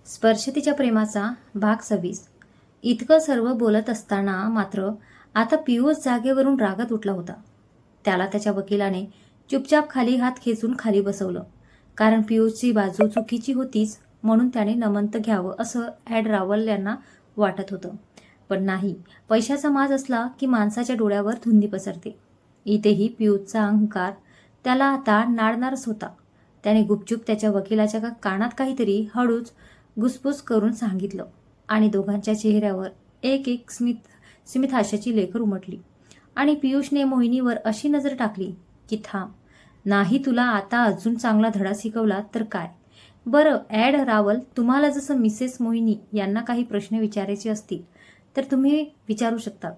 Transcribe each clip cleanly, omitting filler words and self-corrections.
स्पर्श तिच्या प्रेमाचा भाग 26. इतकं सर्व बोलत असताना मात्र आता पियुष जागेवरून रागात उठला होता. त्याला त्याच्या वकिलाने चुपचाप खाली हात खेचून खाली बसवलं. कारण पियुषची बाजू चुकीची होतीच म्हणून त्याने नमंत घ्यावं असं ॲड रावल यांना वाटत होतं. पण नाही, पैशाचा माज असला की माणसाच्या डोळ्यावर धुंदी पसरते. इथेही पियुषचा अहंकार त्याला आता नाडणारच होता. त्याने गुपचूप त्याच्या वकिलाच्या कानात काहीतरी हळूच घुसपूस करून सांगितलं आणि दोघांच्या चेहऱ्यावर एक एक स्मित हास्याची लेकर उमटली. आणि पियुषने मोहिनीवर अशी नजर टाकली की थांब, नाही तुला आता अजून चांगला धडा शिकवला तर काय. बरं ॲड रावल, तुम्हाला जसं मिसेस मोहिनी यांना काही प्रश्न विचारायचे असतील तर तुम्ही विचारू शकतात.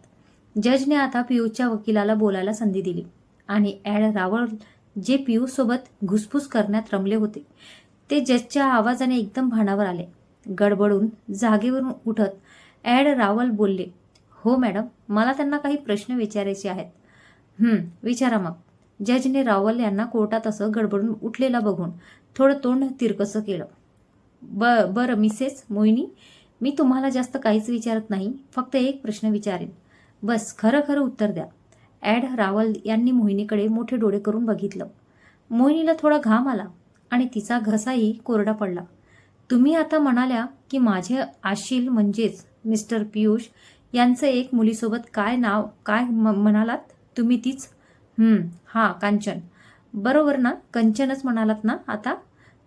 जजने आता पियुषच्या वकिलाला बोलायला संधी दिली आणि ॲड रावल जे पियुष सोबत घुसपूस करण्यात रमले होते ते जजच्या आवाजाने एकदम भानावर आले. गडबडून जागेवरून उठत ॲड रावल बोलले, हो मॅडम, मला त्यांना काही प्रश्न विचारायचे आहेत. विचारा मग. जजने रावल यांना कोर्टात असं गडबडून उठलेला बघून थोडं तोंड तिरकसं केलं. बरं मिसेस मोहिनी, मी तुम्हाला जास्त काहीच विचारत नाही, फक्त एक प्रश्न विचारेन, बस खरं खरं उत्तर द्या. ॲड रावल यांनी मोहिनीकडे मोठे डोळे करून बघितलं. मोहिनीला थोडा घाम आला आणि तिचा घसाही कोरडा पडला. तुम्ही आता म्हणाल्या की माझे आशील म्हणजेच मिस्टर पियुष यांचं एक मुलीसोबत काय म्हणालात तुम्ही? तीच हां, कांचन. बरोबर ना, कंचनच म्हणालात ना आता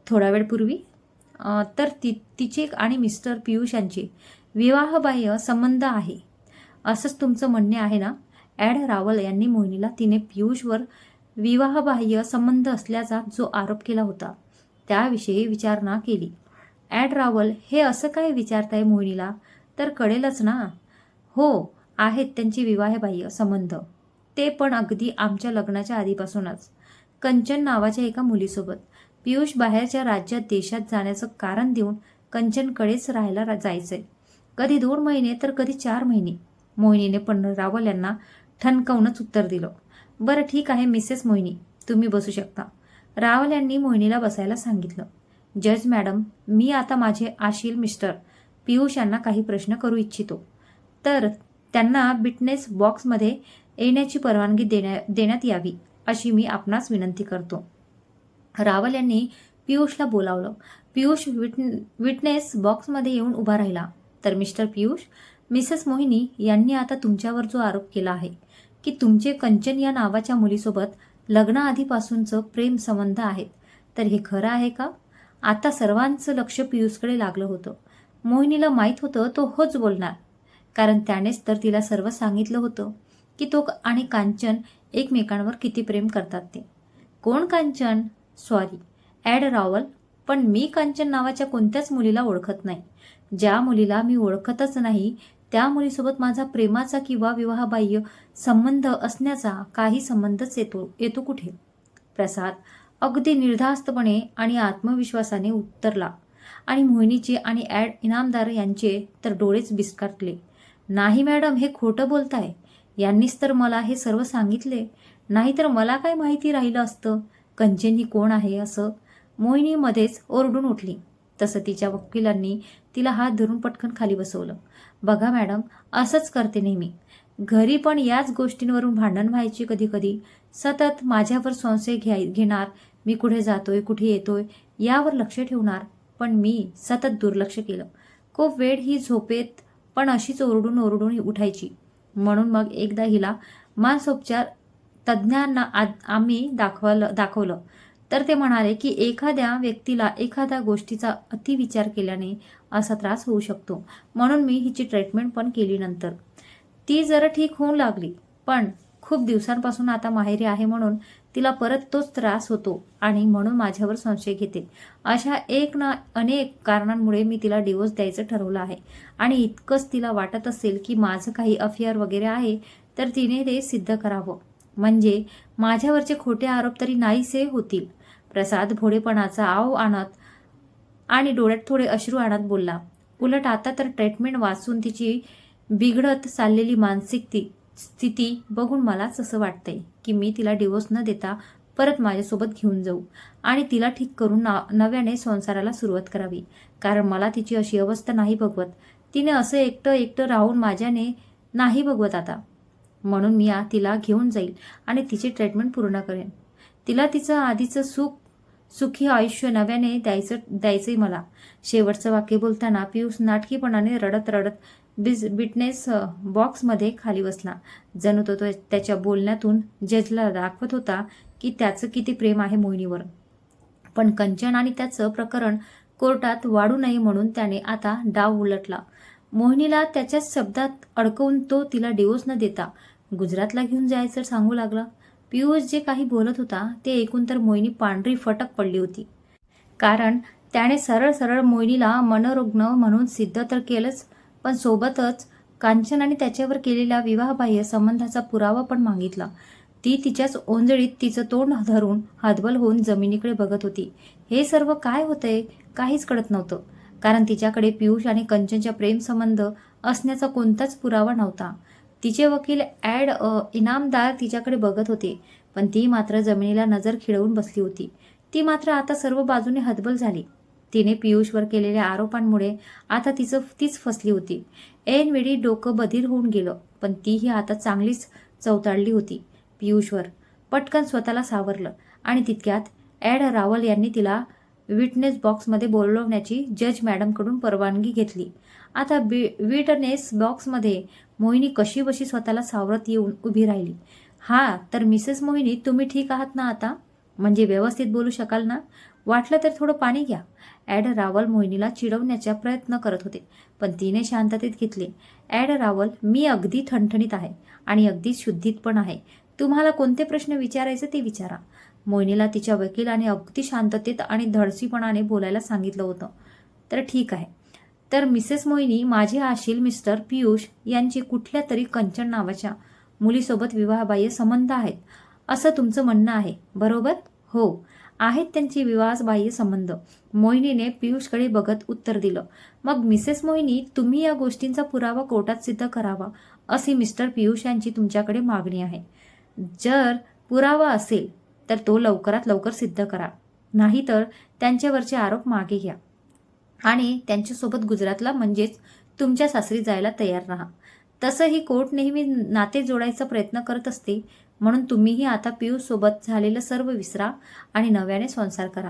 थोडा वेळपूर्वी? तर तिचे आणि मिस्टर पियुष यांचे विवाहबाह्य संबंध आहे असंच तुमचं म्हणणे आहे ना? ॲड रावल यांनी मोहिनीला तिने पियुषवर विवाहबाह्य संबंध असल्याचा जो आरोप केला होता त्याविषयी विचारणा केली. ॲड रावल हे असं काय विचारताय मोहिनीला, तर कळेलच ना. हो, आहेत त्यांचे विवाहबाह्य संबंध, ते पण अगदी आमच्या लग्नाच्या आधीपासूनच. कंचन नावाच्या एका मुलीसोबत. पियुष बाहेरच्या राज्यात देशात जाण्याचं कारण देऊन कंचनकडेच राहायला जायचंय. कधी 2 महिने तर कधी 4 महिने. मोहिनीने पण रावल यांना ठणकावूनच उत्तर दिलं. बरं ठीक आहे मिसेस मोहिनी, तुम्ही बसू शकता. रावल यांनी मोहिनीला बसायला सांगितलं. जज मॅडम, मी आता माझे आशील मिस्टर पियुष यांना काही प्रश्न करू इच्छितो, तर त्यांना विटनेस बॉक्समध्ये येण्याची परवानगी देण्यात यावी अशी मी आपणास विनंती करतो. रावल यांनी पियुषला बोलावलं. पियुष विटनेस बॉक्समध्ये येऊन उभा राहिला. तर मिस्टर पियुष, मिसेस मोहिनी यांनी आता तुमच्यावर जो आरोप केला आहे की तुमचे कंचन या नावाच्या मुलीसोबत लग्नाआधीपासूनचं प्रेम संबंध आहेत, तर हे खरं आहे का? आता सर्वांचं लक्ष पियुषकडे लागलं होतं. मोहिनीला माहीत होतं तो होच बोलणार, कारण त्यानेच तर तिला सर्व सांगितलं होतं की तो आणि कांचन एकमेकांवर किती प्रेम करतात ते. कोण कांचन? सॉरी ॲड रावल, पण मी कांचन नावाच्या कोणत्याच मुलीला ओळखत नाही. ज्या मुलीला मी ओळखतच नाही त्या मुलीसोबत माझा प्रेमाचा किंवा विवाहबाह्य संबंध असण्याचा काही संबंधच येतो कुठे? प्रसाद अगदी निर्धास्तपणे आणि आत्मविश्वासाने उत्तरला. आणि मोहिनीचे आणि ॲड इनामदार यांचे तर डोळेच बिस्काटले. नाही मॅडम, हे खोटं बोलताय. यांनीच तर मला हे सर्व सांगितले, नाहीतर मला काय माहिती राहिलं असतं कंचन ही कोण आहे असं. मोहिनी मध्येच ओरडून उठली. तसं तिच्या वकिलांनी तिला हात धरून पटकन खाली बसवलं. बघा मॅडम, असंच करते नेहमी. घरी पण याच गोष्टींवरून भांडण व्हायची कधी कधी. सतत माझ्यावर संशय घेणार, मी कुठे जातोय कुठे येतोय यावर लक्ष ठेवणार, पण मी सतत दुर्लक्ष केलं. खूप वेळ ही झोपेत पण अशीच ओरडून ओरडून उठायची. म्हणून मग एकदा हिला मानसोपचार तज्ज्ञांना आम्ही दाखवलं तर ते म्हणाले की एखाद्या व्यक्तीला एखाद्या गोष्टीचा अतिविचार केल्याने असा त्रास होऊ शकतो. म्हणून मी हिची ट्रीटमेंट पण केली. नंतर ती जरा ठीक होऊ लागली, पण खूप दिवसांपासून आता माहेरी आहे म्हणून तिला परत तोच त्रास होतो आणि म्हणून माझ्यावर संशय घेते. अशा एक ना अनेक कारणांमुळे मी तिला डिवोर्स द्यायचं ठरवलं आहे. आणि इतकंच तिला वाटत असेल की माझं काही अफेअर वगैरे आहे तर तिने ते सिद्ध करावं, म्हणजे माझ्यावरचे खोटे आरोप तरी नाहीसे होतील. प्रसाद भोळेपणाचा आव आणत आणि डोळ्यात थोडे अश्रू आणत बोलला. उलट आता तर ट्रीटमेंट वाचून तिची बिघडत चाललेली मानसिक स्थिती बघून मलाच असं वाटतंय की मी तिला डिवोर्स न देता परत माझ्यासोबत घेऊन जाऊ आणि तिला ठीक करून नव्याने संसाराला सुरुवात करावी, कारण मला तिची अशी अवस्था नाही बघवत. तिने असं एकटं एकटं राहून माझ्याने नाही बघवत आता. म्हणून मी तिला घेऊन जाईल आणि तिची ट्रीटमेंट पूर्ण करेन. तिला तिचं आधीचं सुखी आयुष्य नव्याने द्यायचंय मला. शेवटचं वाक्य बोलताना पियुष नाटकीपणाने रडत रडत बिटनेस बॉक्समध्ये खाली बसला. जणू तो त्याच्या बोलण्यातून जजला दाखवत होता की त्याचं किती प्रेम आहे मोहिनीवर. पण कंचन आणि त्याचं प्रकरण कोर्टात वाढू नये म्हणून त्याने आता डाव उलटला. मोहिनीला त्याच्याच शब्दात अडकवून तो तिला डिवोर्स न देता गुजरातला घेऊन जायचं सांगू लागला. पियुष जे काही बोलत होता ते ऐकून तर मोहिनी पांढरी फटक पडली होती. कारण त्याने सरळ सरळ मोहिनीला मनोरुग्ण म्हणून सिद्ध तर केलंच, पण सोबतच कांचन आणि त्याच्यावर केलेल्या विवाहबाह्य संबंधाचा पुरावा पण मागितला. ती तिच्याच ओंजळीत तिचं तोंड धरून हतबल होऊन जमिनीकडे बघत होती. हे सर्व काय होतंय काहीच कळत नव्हतं, कारण तिच्याकडे पियुष आणि कंचनच्या प्रेमसंबंध असण्याचा कोणताच पुरावा नव्हता. तिचे वकील इनामदार तिच्याकडे बघत होते, पण ती मात्र जमिनीला नजर खिळवून बसली होती. ती मात्र आता सर्व बाजूने हतबल झाली. तिने पियुषवर केलेल्या आरोपांमुळे आता तीच फसली होती. ऐनवेळी डोकं बधीर होऊन गेलं, पण तीही आता चांगलीच चवताळली होती पियुषवर. पटकन स्वतःला सावरलं आणि तितक्यात रावल यांनी तिला विटनेस बॉक्समध्ये बोलवण्याची जज मॅडमकडून परवानगी घेतली. आता विटनेस बॉक्समध्ये मोहिनी कशी बशी स्वतःला सावरत येऊन उभी राहिली. हा तर मिसेस मोहिनी, तुम्ही ठीक आहात ना आता? म्हणजे व्यवस्थित बोलू शकाल ना? वाटलं तर थोडं पाणी घ्या. रावल मोहिनीला चिडवण्याचा प्रयत्न करत होते, पण तिने शांततेत घेतले. रावल, मी अगदी ठणठणीत आहे आणि अगदी शुद्धीत पण आहे. तुम्हाला कोणते प्रश्न विचारायचे ते विचारा. मोहिनीला तिच्या वकिलाने अगदी शांततेत आणि धडसीपणाने बोलायला सांगितलं होतं. तर ठीक आहे. तर मिसेस मोहिनी, माझे आशील मिस्टर पियुष यांची कुठल्या तरी कंचन नावाच्या मुलीसोबत विवाहबाह्य संबंध आहेत असं तुमचं म्हणणं आहे, बरोबर? हो, आहेत त्यांची विवाहबाह्य संबंध. मोहिनीने पियुषकडे बघत उत्तर दिलं. मग मिसेस मोहिनी, तुम्ही या गोष्टींचा पुरावा कोर्टात सिद्ध करावा अशी मिस्टर पियुष यांची तुमच्याकडे मागणी आहे. जर पुरावा असेल तर तो लवकरात लवकर सिद्ध करा, नाहीतर त्यांच्यावरचे आरोप मागे घ्या आणि त्यांच्यासोबत गुजरातला म्हणजेच तुमच्या सासरी जायला तयार राहा. तसंही कोर्ट नेहमी नाते जोडायचा प्रयत्न करत असते, म्हणून तुम्हीही आता पियुष सोबत झालेलं सर्व विसरा आणि नव्याने संसार करा.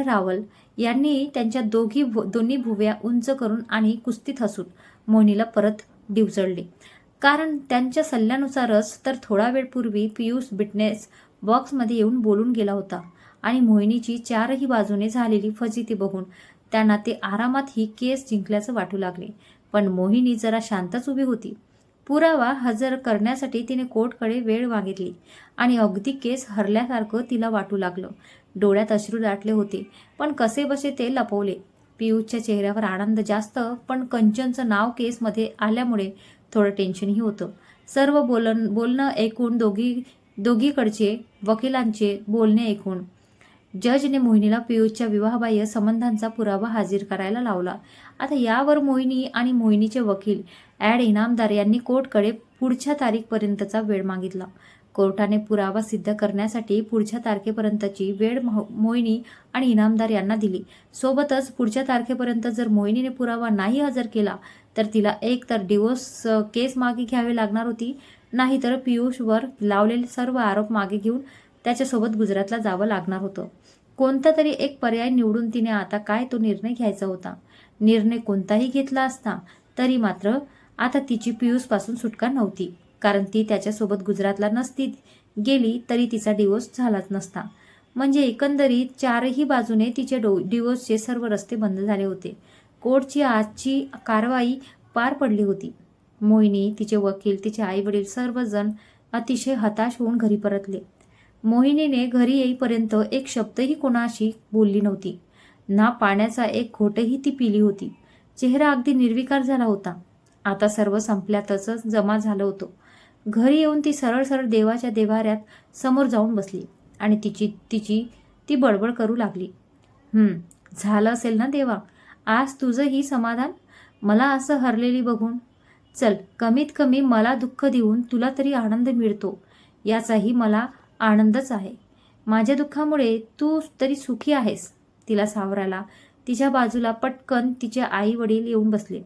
रावल यांनी त्यांच्या दोन्ही भुव्या उंच करून आणि कुस्तीत हसून मोहिनीला परत डिवचळले. कारण त्यांच्या सल्ल्यानुसारच तर थोडा वेळ पूर्वी पियुष बिटनेस बॉक्समध्ये येऊन बोलून गेला होता आणि मोहिनीची चारही बाजूने झालेली फजिती बघून त्यांना ते आरामात ही केस जिंकल्याचं वाटू लागले. पण मोहिनी जरा शांतच उभी होती. पुरावा हजर करण्यासाठी तिने कोर्टकडे वेळ मागितली आणि अगदी केस हरल्यासारखं तिला वाटू लागलं. डोळ्यात अश्रू दाटले होते, पण कसेबसे ते लपवले. पियुषच्या चेहऱ्यावर आनंद जास्त, पण कंचनचं नाव केसमध्ये आल्यामुळे थोडं टेन्शनही होतं. सर्व बोलणं ऐकून दोघीकडचे वकिलांचे बोलणे ऐकून जजने मोहिनीला पियुषच्या विवाहबाह्य संबंधांचा पुरावा हाजीर करायला लावला. आता यावर मोहिनी आणि मोहिनीचे वकील इनामदार यांनी कोर्टकडे पुढच्या तारीखपर्यंतचा वेळ मागितला. कोर्टाने पुरावा सिद्ध करण्यासाठी पुढच्या तारखेपर्यंतची वेळ मोहिनी आणि इनामदार यांना दिली. सोबतच पुढच्या तारखेपर्यंत जर मोहिनीने पुरावा नाही हजर केला तर तिला एक तर डिवोर्स केस मागे घ्यावी लागणार होती, नाहीतर पियुषवर लावलेले सर्व आरोप मागे घेऊन त्याच्यासोबत गुजरातला जावं लागणार होतं. कोणता तरी एक पर्याय निवडून तिने आता काय तो निर्णय घ्यायचा होता. निर्णय कोणताही घेतला असता तरी मात्र आता तिची पियुषपासून सुटका नव्हती, कारण ती त्याच्यासोबत गुजरातला नसती गेली तरी तिचा डिवोर्स झालाच नसता. म्हणजे एकंदरीत चारही बाजूने तिचे डिवोर्सचे सर्व रस्ते बंद झाले होते. कोर्टची आजची कारवाई पार पडली होती. मोहिनी, तिचे वकील, तिचे आईवडील सर्वजण अतिशय हताश होऊन घरी परतले. मोहिनीने घरी येईपर्यंत एक शब्दही कोणाशी बोलली नव्हती. ना पाण्याचा एक घोटही ती पिली होती. चेहरा अगदी निर्विकार झाला होता. आता सर्व संपल्यातच जमा झालं होतं. घरी येऊन ती सरळ सरळ देवाच्या देवाऱ्यात समोर जाऊन बसली आणि ती बडबड करू लागली. झालं असेल ना देवा, आज तुझंही समाधान मला असं हरलेली बघून. चल, कमीत कमी मला दुःख देऊन तुला तरी आनंद मिळतो याचाही मला आनंदच आहे. माझ्या दुःखामुळे तू तरी सुखी आहेस. तिला सावरायला तिच्या बाजूला पटकन तिचे आई वडील येऊन बसले.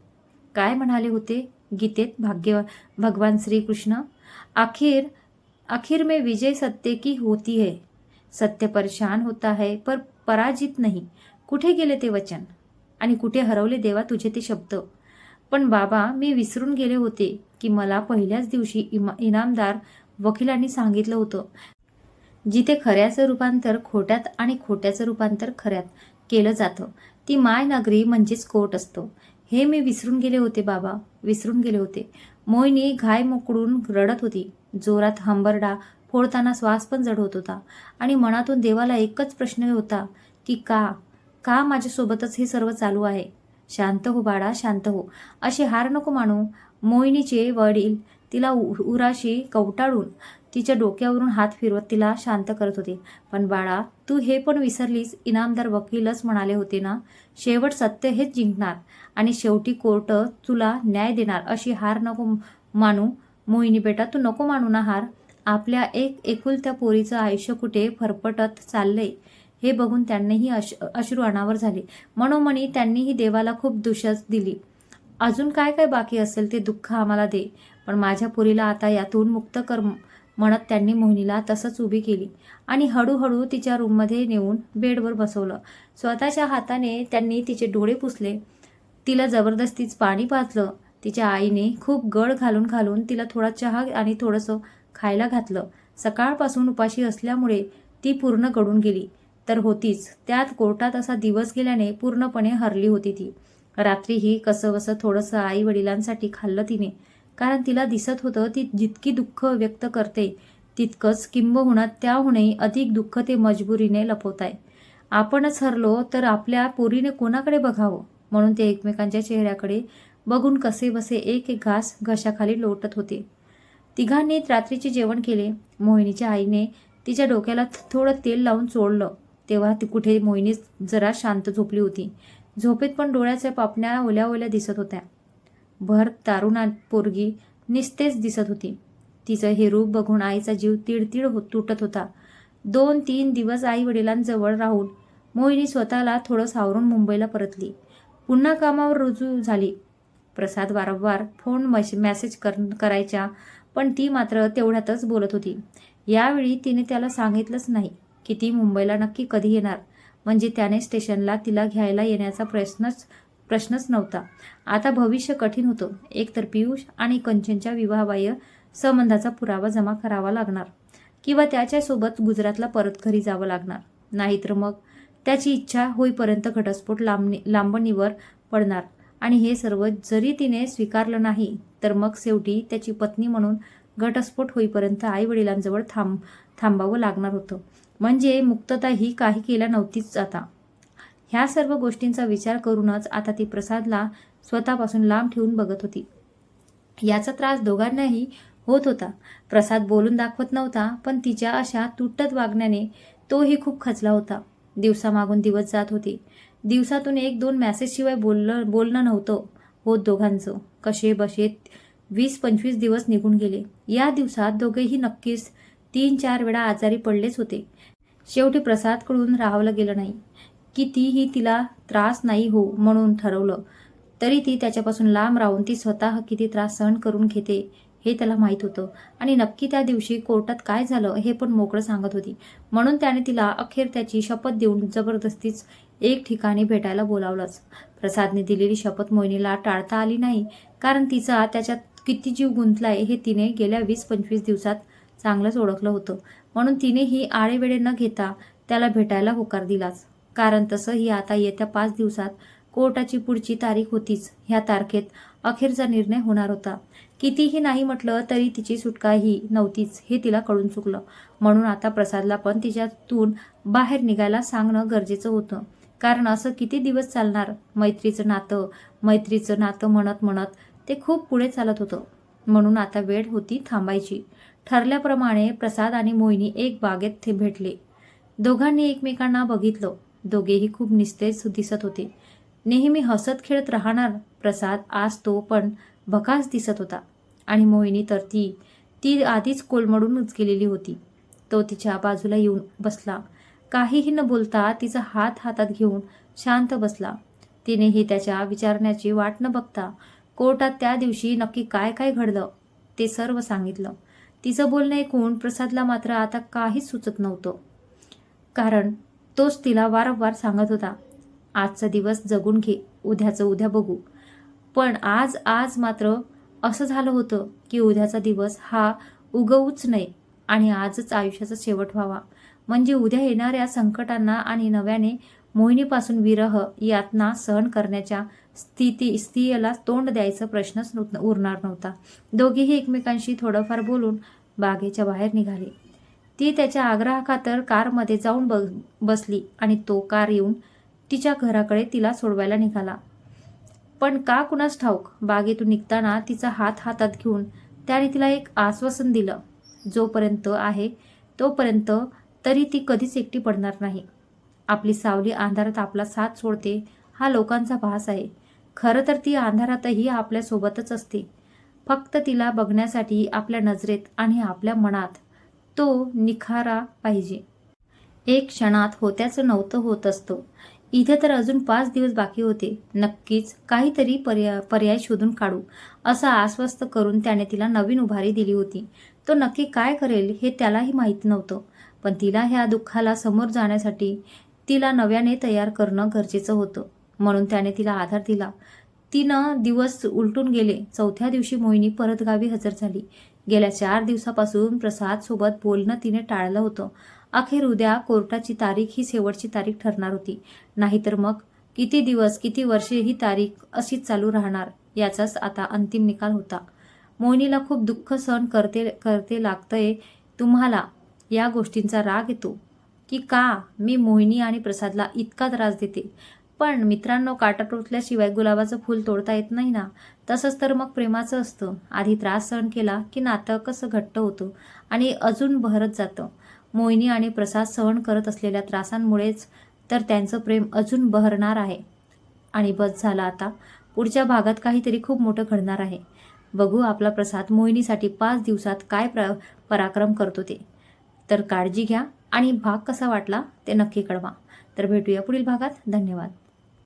काय म्हणाले होते गीतेत भगवान श्रीकृष्ण? आखिर आखिर में विजय सत्य की होती है. सत्य परेशान होता है पर पराजित नाही. कुठे गेले ते वचन आणि कुठे हरवले देवा तुझे ते शब्द? पण बाबा, मी विसरून गेले होते की मला पहिल्याच दिवशी इनामदार वकिलांनी सांगितलं होतं, जिथे खऱ्याचं रूपांतर खोट्यात आणि खोट्याचं रूपांतर खऱ्यात केलं जातं ती मायनगरी म्हणजेच कोर्ट असतो. हे मी विसरून गेले होते बाबा, विसरून गेले होते. मोहिनी घाय मोकडून रडत होती. जोरात हंबरडा फोडताना श्वास पण जड होत होता आणि मनातून देवाला एकच प्रश्न होता की का माझ्यासोबतच हे सर्व चालू आहे? शांत हो बाळा, शांत हो. अशी हार नको मानू. मोहिनीचे वडील तिला उराशी कवटाळून तिच्या डोक्यावरून हात फिरवत तिला शांत करत होते. पण बाळा, तू हे पण विसरलीस, इनामदार वकीलच म्हणाले होते ना, शेवट सत्य हेच जिंकणार आणि शेवटी कोर्ट तुला न्याय देणार. अशी हार नको मानू. मोहिनी बेटा, तू नको मानू ना हार. आपल्या एकुलत्या पोरीचं आयुष्य कुठे फरफटत चाललंय हे बघून त्यांनीही अश्रू अनावर झाले. मनोमनी त्यांनीही देवाला खूप दुशच दिली. अजून काय काय बाकी असेल ते दुःख आम्हाला दे, पण माझ्या पोरीला आता यातून मुक्त कर म्हणत त्यांनी मोहिनीला तसंच उभी केली आणि हळूहळू तिच्या रूममध्ये नेऊन बेडवर बसवलं. स्वतःच्या हाताने त्यांनी तिचे डोळे पुसले. तिला जबरदस्तीच पाणी पाजलं. तिच्या आईने खूप गळ घालून घालून तिला थोडा चहा आणि थोडंसं खायला घातलं. सकाळपासून उपाशी असल्यामुळे ती पूर्ण गळून गेली तर होतीच. त्यात कोर्टात असा दिवस गेल्याने पूर्णपणे हरली होती ती. रात्रीही कसंबसं थोडंसं आई वडिलांसाठी खाल्लं तिने, कारण तिला दिसत होतं ती जितकी दुःख व्यक्त करते तितकंच किंबहुना त्याहूनही अधिक दुःख ते मजबुरीने लपवताय. आपणच हरलो तर आपल्या पोरीने कोणाकडे बघावं म्हणून ते एकमेकांच्या चेहऱ्याकडे बघून कसेबसे एक एक घास घशाखाली लोटत होते. तिघांनी रात्रीचे जेवण केले. मोहिनीच्या आईने तिच्या डोक्याला थोडं तेल लावून चोळलं तेव्हा ती कुठे मोहिनी जरा शांत झोपली होती. झोपेत पण डोळ्याच्या पापण्या ओल्या ओल्या दिसत होत्या. भर तारुणा पोरगी निस्तेज दिसत होती. तिचं हे रूप बघून आईचा जीव तिडतिड तुटत होता. 2-3 दिवस आई वडिलांजवळ राहून मोहिनी स्वतःला थोडं सावरून मुंबईला परतली. पुन्हा कामावर रुजू झाली. प्रसाद वारंवार फोन मेसेज करायच्या, पण ती मात्र तेवढ्यातच बोलत होती. यावेळी तिने त्याला सांगितलंच नाही की ती मुंबईला नक्की कधी येणार, म्हणजे त्याने स्टेशनला तिला घ्यायला येण्याचा प्रश्नच नव्हता. आता भविष्य कठीण होतं. एकतर पियुष आणि कंचनच्या विवाहबाह्य संबंधाचा पुरावा जमा करावा लागणार किंवा त्याच्यासोबत गुजरातला परत घरी जावं लागणार, नाहीतर मग त्याची इच्छा होईपर्यंत घटस्फोट लांबणीवर पडणार. आणि हे सर्व जरी तिने स्वीकारलं नाही तर मग शेवटी त्याची पत्नी म्हणून घटस्फोट होईपर्यंत आई वडिलांजवळ थांबावं लागणार होतं. म्हणजे मुक्तता ही काही केल्या नव्हतीच. आता ह्या सर्व गोष्टींचा विचार करूनच आता ती प्रसादला स्वतःपासून लांब ठेवून बघत होती. याचा त्रास दोघांनाही होत होता. प्रसाद बोलून दाखवत नव्हता, पण तिच्या अशा तुटत वागण्याने तोही खूप खचला होता. दिवसामागून दिवस जात होते. दिवसातून 1-2 मेसेजशिवाय बोलणं नव्हतं होत दोघांचं. कसे बसे 20-25 दिवस निघून गेले. या दिवसात दोघेही नक्कीच 3-4 वेळा आजारी पडलेच होते. शेवटी प्रसादकडून राहावलं गेलं नाही. कितीही तिला त्रास नाही हो म्हणून ठरवलं तरी ती त्याच्यापासून लांब राहून ती स्वतः किती त्रास सहन करून घेते हे त्याला माहीत होतं. आणि नक्की त्या दिवशी कोर्टात काय झालं हे पण मोकळं सांगत होती. म्हणून त्याने तिला अखेर त्याची शपथ देऊन जबरदस्तीच एक ठिकाणी भेटायला बोलावलंच. प्रसादने दिलेली शपथ मोहिनीला टाळता आली नाही, कारण तिचा त्याच्यात किती जीव गुंतलाय हे तिने गेल्या 20-25 दिवसात चांगलंच ओळखलं होतं. म्हणून तिनेही आळेवेळे न घेता त्याला भेटायला होकार दिलाच. कारण तसंही आता येत्या 5 दिवसात कोर्टाची पुढची तारीख होतीच. ह्या तारखेत अखेरचा निर्णय होणार होता. कितीही नाही म्हटलं तरी तिची सुटकाही नव्हतीच हे तिला कळून चुकलं. म्हणून आता प्रसादला पण तिच्यातून बाहेर निघायला सांगणं गरजेचं होतं. कारण असं किती दिवस चालणार? मैत्रीचं नातं म्हणत म्हणत ते खूप पुढे चालत होतं. म्हणून आता वेळ होती थांबायची. ठरल्याप्रमाणे प्रसाद आणि मोहिनी एक बागेत भेटले. दोघांनी एकमेकांना बघितलं. दोघेही खूप निस्तेज दिसत होते. नेहमी हसत खेळत राहणार प्रसाद आज तो पण भकास दिसत होता. आणि मोहिनी तर ती आधीच कोलमडूनच गेलेली होती. तो तिच्या बाजूला येऊन बसला. काहीही न बोलता तिचा हात हातात घेऊन शांत बसला. तिनेही त्याच्या विचारण्याची वाट न बघता कोर्टात त्या दिवशी नक्की काय काय घडलं ते सर्व सांगितलं. तिचं बोलणं ऐकून प्रसादला मात्र आता काहीच सुचत नव्हतं. कारण तोच तिला वारंवार सांगत होता, आजचा दिवस जगून घे, उद्याचं उद्या बघू. पण आज मात्र असं झालं होतं की उद्याचा दिवस हा उगवूच नये आणि आजच आयुष्याचा शेवट व्हावा. म्हणजे उद्या येणाऱ्या संकटांना आणि नव्याने मोहिनीपासून विरह यातना सहन करण्याच्या स्थितीला तोंड द्यायचा प्रश्नच उरणार नव्हता. दोघेही एकमेकांशी थोडंफार बोलून बागेच्या बाहेर निघाले. ती त्याच्या आग्रहाखातर कारमध्ये जाऊन बसली आणि तो कार येऊन तिच्या घराकडे तिला सोडवायला निघाला. पण का कुणास ठाऊक बागेतून निघताना तिचा हात हातात घेऊन त्याने तिला एक आश्वासन दिलं, जोपर्यंत आहे तोपर्यंत तरी ती कधीच एकटी पडणार नाही. आपली सावली अंधारात आपला साथ सोडते हा लोकांचा भास आहे. खरं तर ती अंधारातही आपल्यासोबतच असते. फक्त तिला बघण्यासाठी आपल्या नजरेत आणि आपल्या मनात तो निखारा पाहिजे. एक क्षणात होत्याचं नव्हतं होत असतं. इथे तर अजून 5 दिवस बाकी होते. नक्कीच काहीतरी पर्याय शोधून काढू असं आश्वस्त करून त्याने तिला नवीन उभारी दिली होती. तो नक्की काय करेल हे त्यालाही माहीत नव्हतं. पण तिला ह्या दुःखाला समोर जाण्यासाठी तिला नव्याने तयार करणं गरजेचं होतं. म्हणून त्याने तिला आधार दिला. 3 दिवस उलटून गेले. 4थ्या दिवशी मोहिनी परत गावी हजर झाली. गेल्या 4 दिवसापासून प्रसादसोबत बोलणं तिने टाळलं होतं. अखेर उद्या कोर्टाची तारीख ही शेवटची तारीख ठरणार होती. नाहीतर मग किती दिवस किती वर्षे ही तारीख अशीच चालू राहणार याचाच आता अंतिम निकाल होता. मोहिनीला खूप दुःख सहन करते लागतंय. तुम्हाला या गोष्टींचा राग येतो की का मी मोहिनी आणि प्रसादला इतका त्रास देते. पण मित्रांनो, काटा टोचल्याशिवाय गुलाबाचं फूल तोडता येत नाही ना. तसंच तर मग प्रेमाचं असतं. आधी त्रास सहन केला की नातं कसं घट्ट होतं आणि अजून बहरत जातं. मोहिनी आणि प्रसाद सहन करत असलेल्या त्रासांमुळेच तर त्यांचं प्रेम अजून बहरणार आहे. आणि बस झालं आता. पुढच्या भागात काहीतरी खूप मोठं घडणार आहे. बघू आपला प्रसाद मोहिनीसाठी 5 दिवसात काय पराक्रम करतो ते. तर काळजी घ्या आणि भाग कसा वाटला ते नक्की कळवा. तर भेटूया पुढील भागात. धन्यवाद.